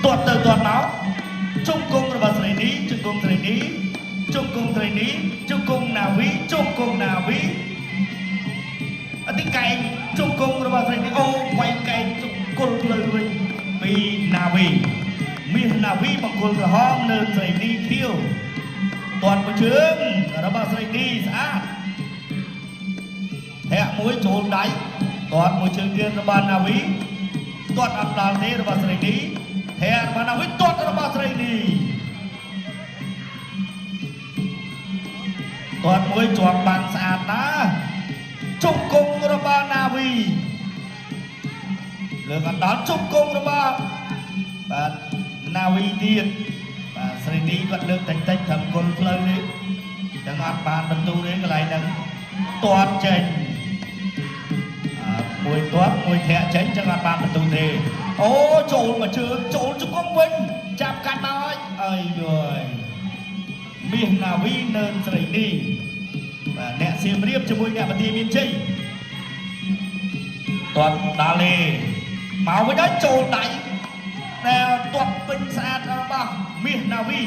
tuột từ tuột máu trung cungរបស់ស្រីនេះជង្គង់ស្រីនេះជង្គង់ស្រីនេះជង្គង់ណាវីជង្គង់ណាវីអតិកែងជង្គង់របស់ស្រីនេះអូវាយកែងជង្គង់លើវិញពីណាវីមានណាវីបង្គោលក្រហមនៅស្រីនេះខៀវទាត់មួយជើងរបស់ស្រីនេះស្អាតធាក់មួយចូលដៃទាត់មួយជើងទៀតរបស់ណាវីទាត់អត់ដល់ទេរបស់ស្រីនេះធាក់របស់ណាវីទាត់របស់ស្រីនេះទាត់មួយជាប់បានស្អាតណាជង្គង់របស់ណាវីលើកអត់ដល់ជង្គង់របស់បាទណាវីទៀតបាទស្រីនេះគាត់លើកតិចតិចត្រឹមគុលផ្លូវនេះទាំងអត់បានបន្ទូទេកន្លែងហ្នឹងទាត់ចេញមួយទាត់មួយធាក់ចេញចឹងអត់បានបន្ទូទេអូចូលមកជើងចូលជង្គង់វិញចាប់កាត់មកហើយអើយយយមាសណាវីនៅស្រីនេះបាទអ្នកសៀមរាបជាមួយអ្នកបន្ទាយមានជ័យទាត់ដល់ទេមកវិញដល់ចូលដៃតែទាត់ពេញស្អាតរបស់មាសណាវី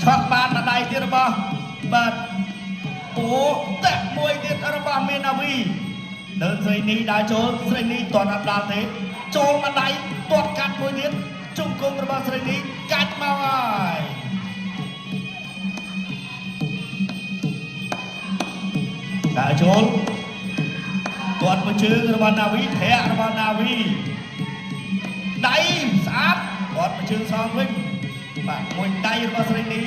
ឆក់បានដៃទៀតរបស់បាទអូតាក់មួយទៀតរបស់មាសណាវីនៅស្រីនេះដើរចូលស្រីនេះទាត់អត់ដល់ទេចូលមកដៃទាត់កាត់មួយទៀតជង្គង់របស់ស្រីនេះកាច់មកហើយដើរចូលទាត់មួយជើងរបស់ណាវីធាក់របស់ណាវីដៃស្អាតទាត់មួយជើងសងវិញបាទមួយដៃរបស់ស្រីនេះ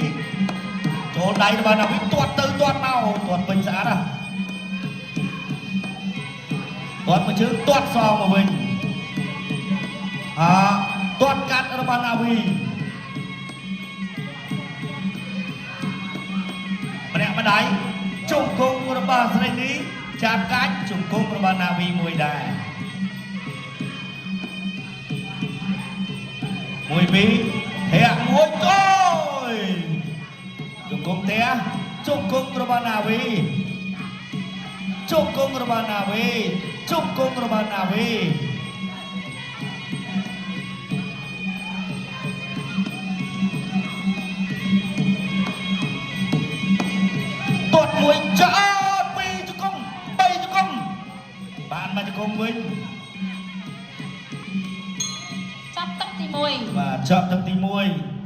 ចូលដៃរបស់ណាវីទាត់ទៅទាត់មកទាត់ពេញស្អាតណាទាត់មួយជើងទាត់សងមកវិញទាត់កាត់របស់ណាវីម្នាក់ម្ដាយជង្គង់របស់ស្រីនេះចាប់កាច់ជង្គង់របស់ណាវីមួយដែរមួយពីរធាក់មួយអូយជង្គង់ធាក់ជង្គង់របស់ណាវីជង្គង់របស់ណាវីជង្គង់របស់ណាវីទាត់មួយចោលពីរជង្គង់3ជង្គង់បានមកជង្គង់វិញចាប់ទឹកទី1បាទចាប់ទឹកទី1